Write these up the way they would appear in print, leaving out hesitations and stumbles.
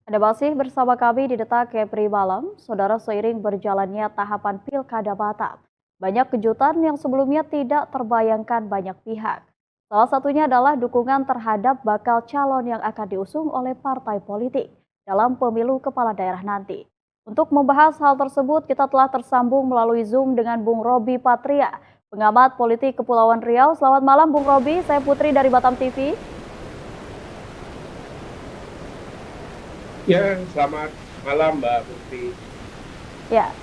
Anda masih bersama kami di Detak Kepri Malam, saudara seiring berjalannya tahapan Pilkada Batam. Banyak kejutan yang sebelumnya tidak terbayangkan banyak pihak. Salah satunya adalah dukungan terhadap bakal calon yang akan diusung oleh partai politik dalam pemilu kepala daerah nanti. Untuk membahas hal tersebut, kita telah tersambung melalui Zoom dengan Bung Robi Patria, pengamat politik Kepulauan Riau. Selamat malam Bung Robi, saya Putri dari Batam TV. Ya, selamat malam Mbak Putri. Ya,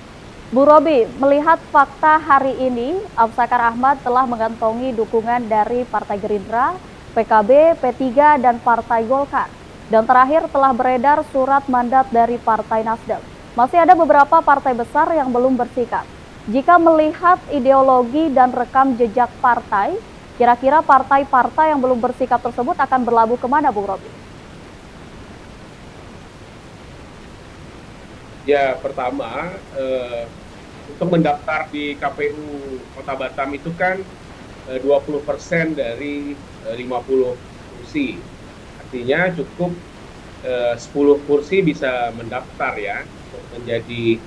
Bu Robi, melihat fakta hari ini, Absakar Ahmad telah mengantongi dukungan dari Partai Gerindra, PKB, P3, dan Partai Golkar. Dan terakhir telah beredar surat mandat dari Partai Nasdem. Masih ada beberapa partai besar yang belum bersikap. Jika melihat ideologi dan rekam jejak partai, kira-kira partai-partai yang belum bersikap tersebut akan berlabuh kemana, Bu Robi? Ya, pertama untuk mendaftar di KPU Kota Batam itu kan 20% dari 50 kursi. Artinya cukup 10 kursi bisa mendaftar ya untuk menjadi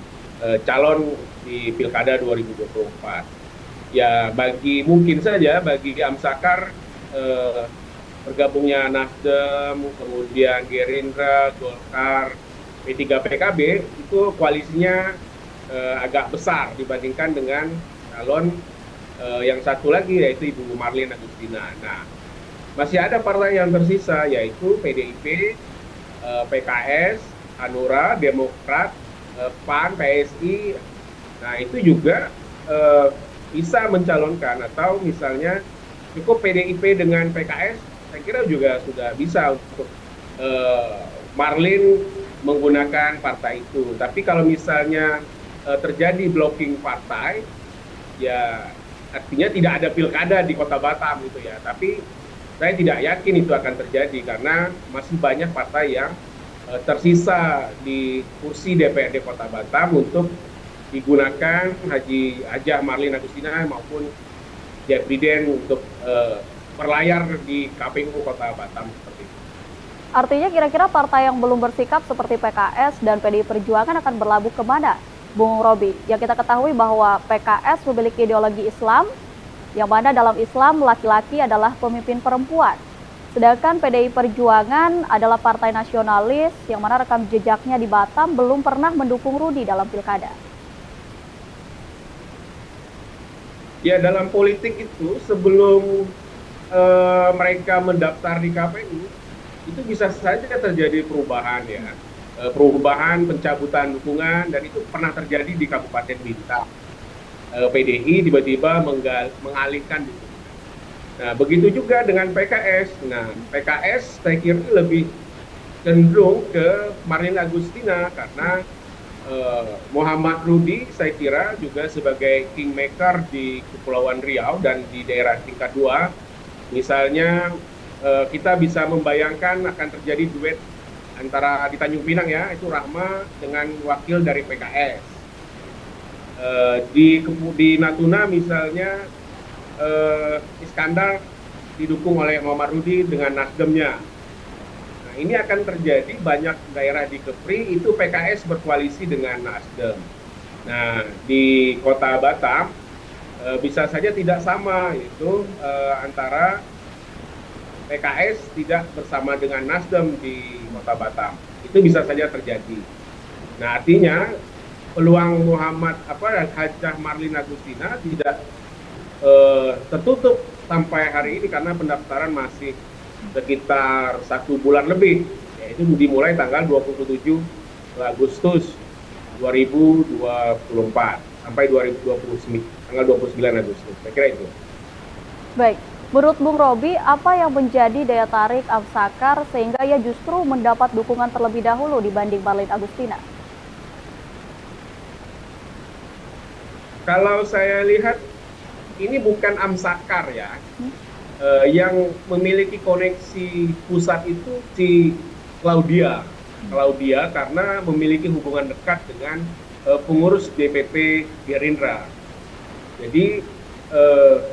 calon di Pilkada 2024. Ya, mungkin saja bagi Amsakar eh, bergabungnya Nasdem, kemudian Gerindra, Golkar, P3 PKB itu koalisinya agak besar dibandingkan dengan calon yang satu lagi yaitu Ibu Marlin Agustina. Nah, masih ada partai yang tersisa yaitu PDIP, PKS, Hanura, Demokrat, PAN, PSI. Nah, itu juga eh, bisa mencalonkan atau misalnya cukup PDIP dengan PKS, saya kira juga sudah bisa untuk eh, Marlin menggunakan partai itu. Tapi kalau misalnya terjadi blocking partai, ya artinya tidak ada pilkada di Kota Batam gitu ya. Tapi saya tidak yakin itu akan terjadi karena masih banyak partai yang tersisa di kursi DPRD Kota Batam untuk digunakan Haji Hajah Marlin Agustina maupun Jabriden untuk berlayar di KPU Kota Batam seperti itu. Artinya kira-kira partai yang belum bersikap seperti PKS dan PDI Perjuangan akan berlabuh kemana, Bung Robi? Yang kita ketahui bahwa PKS memiliki ideologi Islam, yang mana dalam Islam laki-laki adalah pemimpin perempuan. Sedangkan PDI Perjuangan adalah partai nasionalis, yang mana rekam jejaknya di Batam belum pernah mendukung Rudi dalam pilkada. Ya, dalam politik itu sebelum mereka mendaftar di KPU itu bisa saja terjadi perubahan ya, perubahan pencabutan dukungan dan itu pernah terjadi di Kabupaten Bintan. PDI tiba-tiba mengalihkan dukungan. Nah, begitu juga dengan PKS. Nah, PKS saya kira lebih cenderung ke Marlin Agustina karena Muhammad Rudi saya kira juga sebagai kingmaker di Kepulauan Riau dan di daerah tingkat 2. Misalnya kita bisa membayangkan akan terjadi duet antara di Tanjung Pinang ya, itu Rahma dengan wakil dari PKS. Di Natuna misalnya Iskandar didukung oleh Muhammad Rudi dengan Nasdemnya. Nah, ini akan terjadi banyak daerah di Kepri itu PKS berkoalisi dengan Nasdem. Nah, di Kota Batam bisa saja tidak sama, yaitu antara PKS tidak bersama dengan Nasdem di Kota Batam. Itu bisa saja terjadi. Nah, artinya peluang Hajah Marlin Agustina tidak tertutup sampai hari ini karena pendaftaran masih sekitar 1 bulan lebih, yaitu dimulai tanggal 27 Agustus 2024 sampai 2029, tanggal 29 Agustus. Saya kira itu. Baik, menurut Bung Robi, apa yang menjadi daya tarik Absakar sehingga ia justru mendapat dukungan terlebih dahulu dibanding Marlin Agustina? Kalau saya lihat ini bukan Amsakar ya, yang memiliki koneksi pusat itu si Claudia. Claudia karena memiliki hubungan dekat dengan pengurus DPP Gerindra. Jadi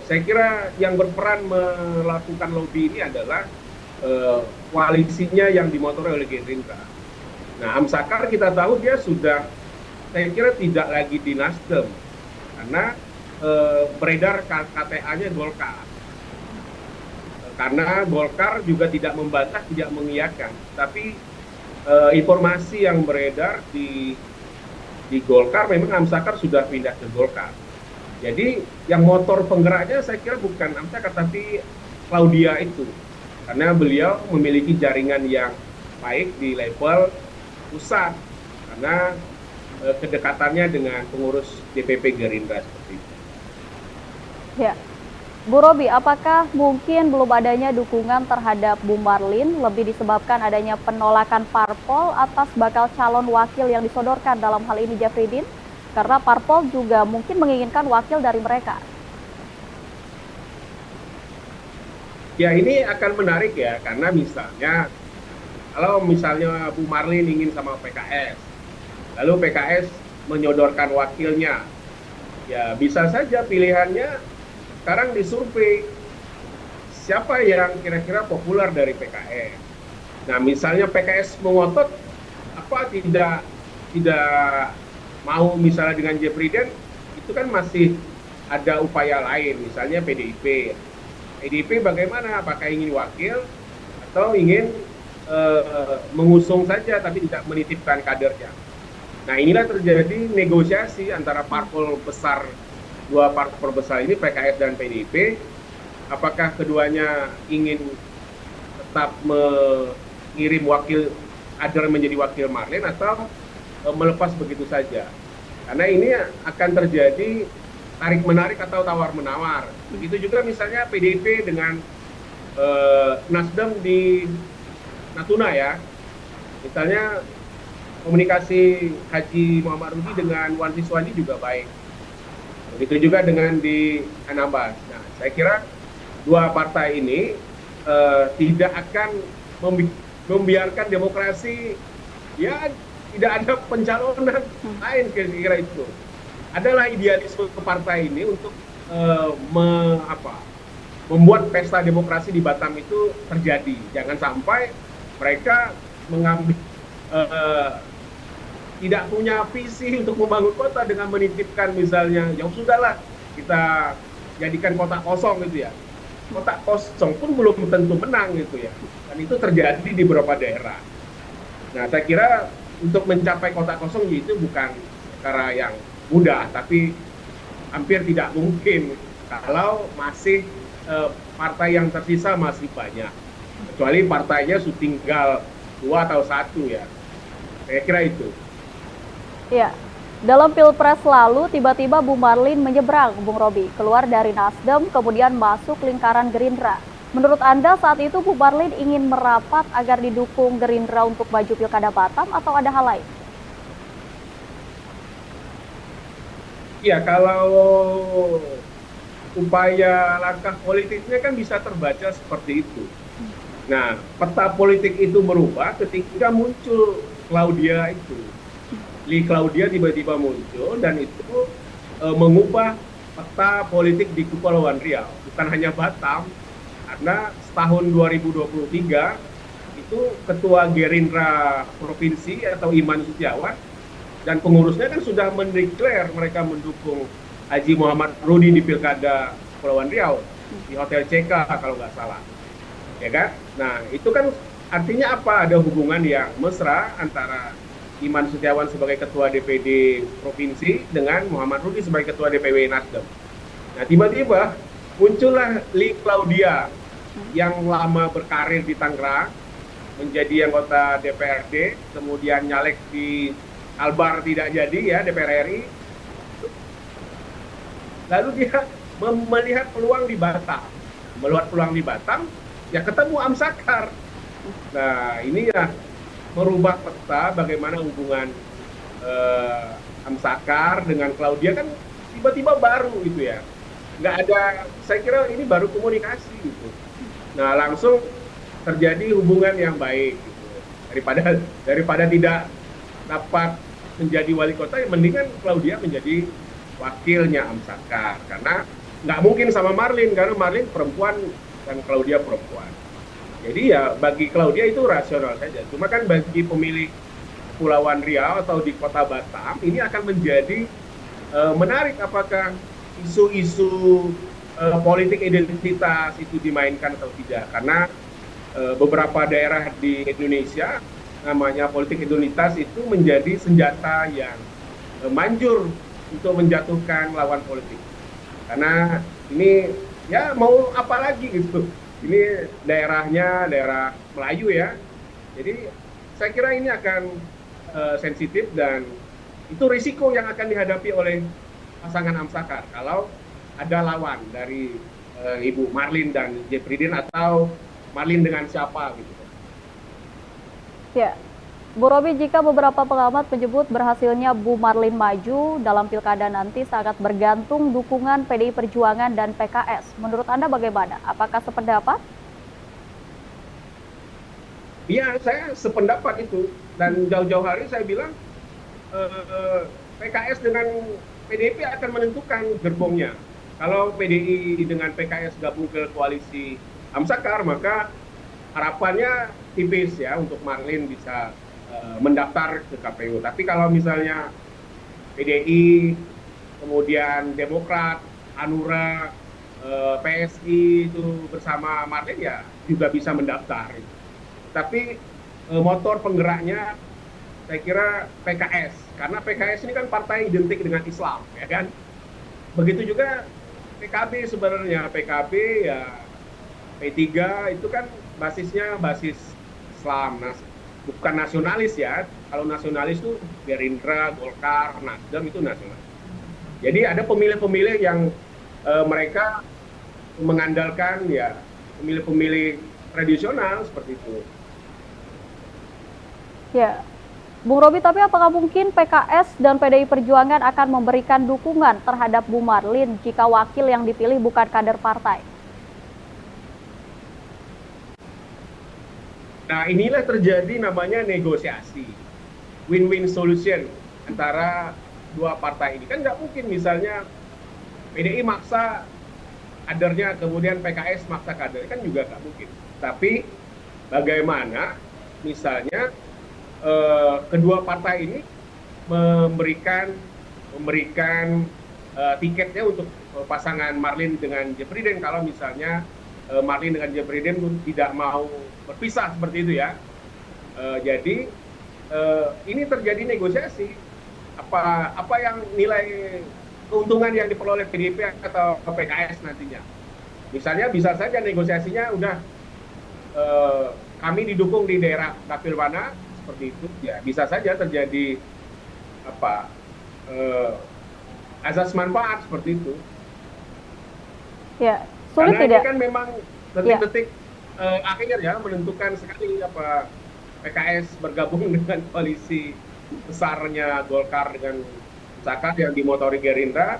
saya kira yang berperan melakukan lobby ini adalah koalisinya yang dimotori oleh Gerindra. Nah, Amsakar kita tahu dia sudah, saya kira tidak lagi di Nasdem karena beredar KTA-nya Golkar. Karena Golkar juga tidak membantah, tidak mengiyakan, tapi informasi yang beredar di Golkar memang Amsakar sudah pindah ke Golkar. Jadi yang motor penggeraknya saya kira bukan Amsakar tapi Claudia itu, karena beliau memiliki jaringan yang baik di level pusat karena kedekatannya dengan pengurus DPP Gerindra seperti itu. Ya, Bu Robi, apakah mungkin belum adanya dukungan terhadap Bu Marlin lebih disebabkan adanya penolakan parpol atas bakal calon wakil yang disodorkan dalam hal ini Jafridin? Karena parpol juga mungkin menginginkan wakil dari mereka. Ya, ini akan menarik ya, karena misalnya kalau misalnya Bu Marlin ingin sama PKS, lalu PKS menyodorkan wakilnya, ya bisa saja pilihannya sekarang disurvei siapa yang kira-kira populer dari PKS. Nah, misalnya PKS mengotot apa tidak mau misalnya dengan Jafridin, itu kan masih ada upaya lain, misalnya PDIP. PDIP bagaimana? Apakah ingin wakil atau ingin mengusung saja tapi tidak menitipkan kadernya? Nah, inilah terjadi negosiasi antara parpol besar, dua parpol besar ini, PKS dan PDIP. Apakah keduanya ingin tetap mengirim wakil kader menjadi wakil Marlin atau melepas begitu saja? Karena ini akan terjadi tarik-menarik atau tawar-menawar. Begitu juga misalnya PDIP dengan Nasdem di Natuna ya. Misalnya komunikasi Haji Muhammad Rudi dengan Wan Siswandi juga baik. Begitu juga dengan di Anambas. Nah, saya kira dua partai ini tidak akan membiarkan demokrasi, ya tidak ada pencalonan lain, kira-kira itu. Adalah idealisme ke partai ini untuk membuat pesta demokrasi di Batam itu terjadi. Jangan sampai mereka mengambil tidak punya visi untuk membangun kota dengan menitipkan misalnya, ya sudahlah kita jadikan kota kosong gitu ya. Kota kosong pun belum tentu menang gitu ya. Dan itu terjadi di beberapa daerah. Nah, saya kira untuk mencapai kota kosong itu bukan perkara yang mudah, tapi hampir tidak mungkin kalau masih partai yang tersisa masih banyak. Kecuali partainya sudah tinggal 2 atau 1 ya. Saya kira itu. Ya, dalam Pilpres lalu tiba-tiba Bu Marlin menyeberang, Bung Robi, keluar dari Nasdem kemudian masuk lingkaran Gerindra. Menurut Anda saat itu Bu Marlin ingin merapat agar didukung Gerindra untuk maju Pilkada Batam atau ada hal lain? Ya, kalau upaya langkah politiknya kan bisa terbaca seperti itu. Nah, peta politik itu berubah ketika muncul Claudia itu. Li Claudia tiba-tiba muncul dan itu mengubah peta politik di Kepulauan Riau. Bukan hanya Batam, karena tahun 2023 itu Ketua Gerindra Provinsi atau Iman Setiawan dan pengurusnya kan sudah mendeklar mereka mendukung Haji Muhammad Rudi di Pilkada Kepulauan Riau di Hotel CK kalau nggak salah. Ya kan? Nah, itu kan artinya apa? Ada hubungan yang mesra antara Iman Setiawan sebagai Ketua DPD Provinsi dengan Muhammad Rudi sebagai Ketua DPW Nasdem. Nah, tiba-tiba muncullah Li Claudia yang lama berkarir di Tangerang, menjadi anggota DPRD, kemudian nyalek di Kalbar tidak jadi ya DPR RI. Lalu dia melihat peluang di Batam. Melihat peluang di Batam, ya ketemu Amsakar. Nah, ini ya merubah peta bagaimana hubungan Amsakar dengan Claudia kan tiba-tiba baru gitu ya. Nggak ada, saya kira ini baru komunikasi gitu. Nah, langsung terjadi hubungan yang baik gitu. Daripada tidak dapat menjadi wali kota, ya mendingan Claudia menjadi wakilnya Amsakar. Karena nggak mungkin sama Marlin, karena Marlin perempuan dan Claudia perempuan. Jadi ya bagi Claudia itu rasional saja. Cuma kan bagi pemilih Kepulauan Riau atau di Kota Batam ini akan menjadi menarik apakah isu-isu politik identitas itu dimainkan atau tidak. Karena beberapa daerah di Indonesia namanya politik identitas itu menjadi senjata yang manjur untuk menjatuhkan lawan politik. Karena ini ya mau apa lagi gitu. Ini daerahnya daerah Melayu ya. Jadi saya kira ini akan sensitif dan itu risiko yang akan dihadapi oleh pasangan Amsakar kalau ada lawan dari Ibu Marlin dan Jepridin atau Marlin dengan siapa gitu. Ya, Bu Robi, jika beberapa pengamat menyebut berhasilnya Bu Marlin maju dalam pilkada nanti sangat bergantung dukungan PDI Perjuangan dan PKS. Menurut Anda bagaimana? Apakah sependapat? Iya, saya sependapat itu. Dan jauh-jauh hari saya bilang PKS dengan PDIP akan menentukan gerbongnya. Kalau PDI dengan PKS gabung ke koalisi Amsakar, maka harapannya tipis ya untuk Marlin bisa mendaftar ke KPU. Tapi kalau misalnya PDI, kemudian Demokrat, Hanura, PSI itu bersama Marlin ya juga bisa mendaftar. Tapi motor penggeraknya saya kira PKS, karena PKS ini kan partai identik dengan Islam, ya kan? Begitu juga PKB sebenarnya, PKB ya P3 itu kan basisnya basis Islam, bukan nasionalis ya. Kalau nasionalis itu Gerindra, Golkar, Nasdem itu nasionalis. Jadi ada pemilih-pemilih yang mereka mengandalkan ya pemilih-pemilih tradisional seperti itu. Ya, Bung Robi, tapi apakah mungkin PKS dan PDI Perjuangan akan memberikan dukungan terhadap Bu Marlin jika wakil yang dipilih bukan kader partai? Nah, inilah terjadi namanya negosiasi, win-win solution antara dua partai ini. Kan nggak mungkin misalnya PDI maksa kadernya, kemudian PKS maksa kader, kan juga nggak mungkin. Tapi bagaimana misalnya kedua partai ini memberikan tiketnya untuk pasangan Marlin dengan Jepridin kalau misalnya Marlin dengan Jepridin tidak mau berpisah seperti itu ya. Jadi ini terjadi negosiasi apa yang nilai keuntungan yang diperoleh PDIP atau PKS nantinya. Misalnya bisa saja negosiasinya udah kami didukung di daerah dapil mana seperti itu ya, bisa saja terjadi asas manfaat seperti itu. Ya, sulit karena tidak? Ini kan memang detik-detik akhir ya menentukan sekali apa PKS bergabung dengan koalisi besarnya Golkar dengan Zakar yang dimotori Gerindra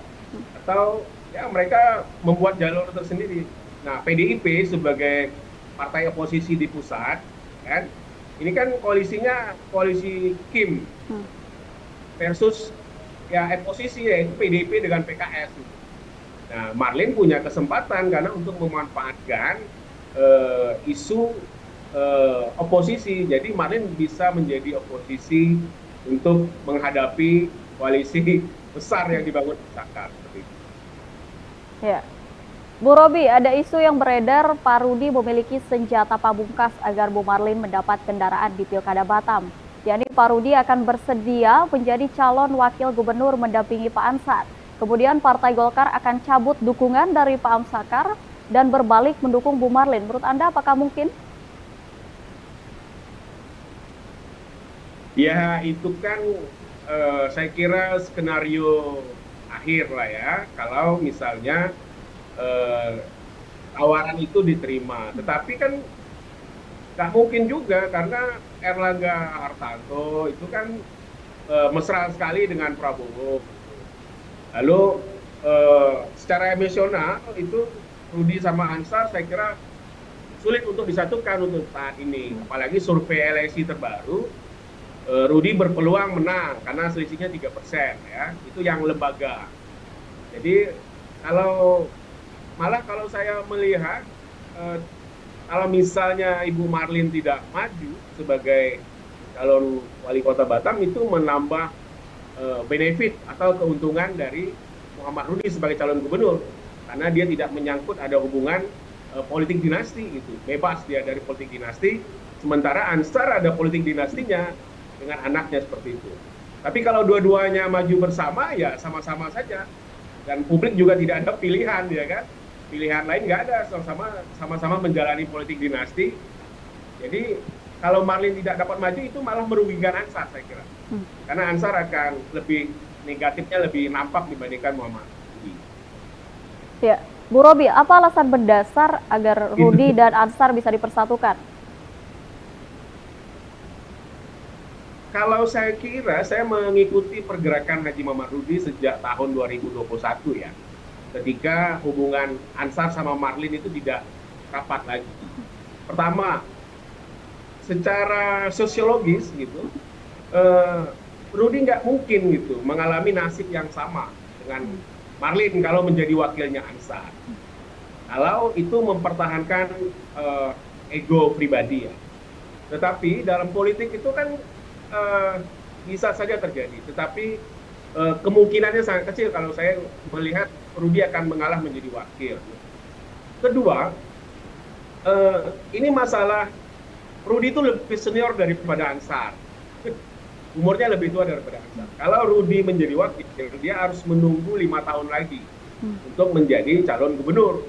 atau ya mereka membuat jalur tersendiri. Nah, PDIP sebagai partai oposisi di pusat kan ini kan koalisinya koalisi Kim versus ya oposisi yaitu PDIP dengan PKS. Nah, Marlin punya kesempatan karena untuk memanfaatkan isu oposisi. Jadi Marlin bisa menjadi oposisi untuk menghadapi koalisi besar yang dibangun Zakar. Ya. Bu Robi, ada isu yang beredar Pak Rudi memiliki senjata pamungkas agar Bu Marlin mendapat kendaraan di Pilkada Batam. Yakni Pak Rudi akan bersedia menjadi calon wakil gubernur mendampingi Pak Ansar. Kemudian Partai Golkar akan cabut dukungan dari Pak Amsakar dan berbalik mendukung Bu Marlin. Menurut Anda apakah mungkin? Ya, itu kan saya kira skenario akhir lah ya. Kalau misalnya tawaran itu diterima, tetapi kan nggak mungkin juga karena Erlangga Hartarto itu kan mesra sekali dengan Prabowo. Lalu secara emosional itu Rudi sama Ansar saya kira sulit untuk disatukan untuk saat ini. Apalagi survei LSI terbaru, Rudi berpeluang menang karena selisihnya 3% ya. Itu yang lembaga. Jadi kalau saya melihat kalau misalnya Ibu Marlin tidak maju sebagai calon wali kota Batam itu menambah benefit atau keuntungan dari Muhammad Rudi sebagai calon gubernur, karena dia tidak menyangkut ada hubungan politik dinasti gitu, bebas dia dari politik dinasti. Sementara Ansar ada politik dinastinya dengan anaknya seperti itu. Tapi kalau dua-duanya maju bersama ya sama-sama saja, dan publik juga tidak ada pilihan, ya kan? Pilihan lain nggak ada, sama-sama menjalani politik dinasti. Jadi kalau Marlin tidak dapat maju itu malah merugikan Ansar, saya kira. Karena Ansar akan lebih negatifnya lebih nampak dibandingkan Muhammad Rudi. Ya, Bu Robi, apa alasan mendasar agar Rudi dan Ansar bisa dipersatukan? Kalau saya kira, saya mengikuti pergerakan Haji Muhammad Rudi sejak tahun 2021 ya. Ketika hubungan Ansar sama Marlin itu tidak rapat lagi. Pertama, secara sosiologis gitu, Rudi nggak mungkin gitu mengalami nasib yang sama dengan Marlin kalau menjadi wakilnya Ansar. Kalau itu mempertahankan ego pribadi ya. Tetapi dalam politik itu kan bisa saja terjadi. Tetapi kemungkinannya sangat kecil kalau saya melihat Rudi akan mengalah menjadi wakil. Kedua, ini masalah Rudi itu lebih senior daripada Ansar. Umurnya lebih tua daripada Ansar. Kalau Rudi menjadi wakil, dia harus menunggu 5 tahun lagi untuk menjadi calon gubernur.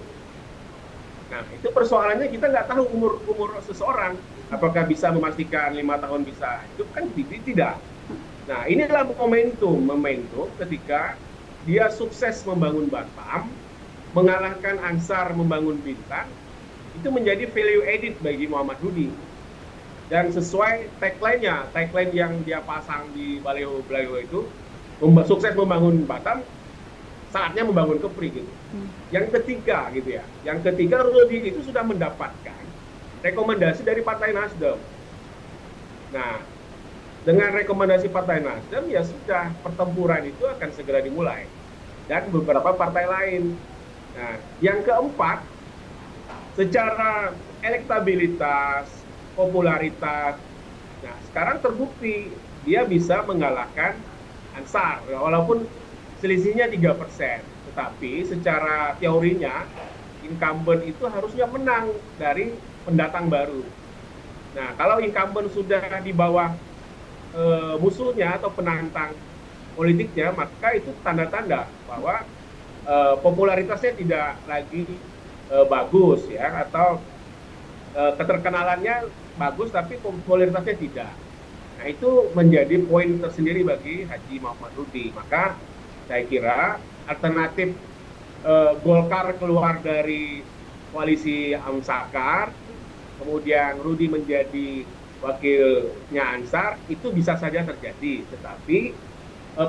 Nah, itu persoalannya kita nggak tahu umur seseorang. Apakah bisa memastikan 5 tahun bisa hidup, kan tidak. Nah, inilah momentum ketika dia sukses membangun Batam, mengalahkan Ansar membangun Bintan, itu menjadi value added bagi Muhammad Rudi. Dan sesuai tagline yang dia pasang di baliho itu, sukses membangun Batam, saatnya membangun Kepri gitu. Yang ketiga gitu ya, Rudi itu sudah mendapatkan rekomendasi dari Partai Nasdem. Nah, dengan rekomendasi Partai Nasdem ya sudah, pertempuran itu akan segera dimulai, dan beberapa partai lain. Nah, yang keempat, secara elektabilitas, popularitas, nah sekarang terbukti dia bisa mengalahkan Ansar walaupun selisihnya 3%, tetapi secara teorinya incumbent itu harusnya menang dari pendatang baru. Nah, kalau incumbent sudah di bawah musuhnya atau penantang politiknya, maka itu tanda-tanda bahwa popularitasnya tidak lagi bagus ya, atau keterkenalannya bagus tapi popularitasnya tidak. Nah, itu menjadi poin tersendiri bagi Haji Muhammad Rudi. Maka saya kira alternatif Golkar keluar dari koalisi Amsakar, kemudian Rudi menjadi wakilnya Ansar, itu bisa saja terjadi. Tetapi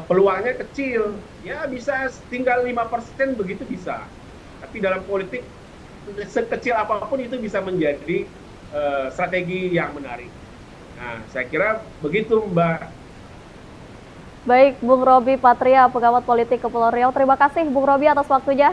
peluangnya kecil, ya bisa tinggal 5% begitu bisa. Tapi dalam politik sekecil apapun itu bisa menjadi strategi yang menarik. Nah, saya kira begitu, Mbak. Baik, Bung Robi Patria, pengamat politik Kepulauan Riau. Terima kasih Bung Robi atas waktunya.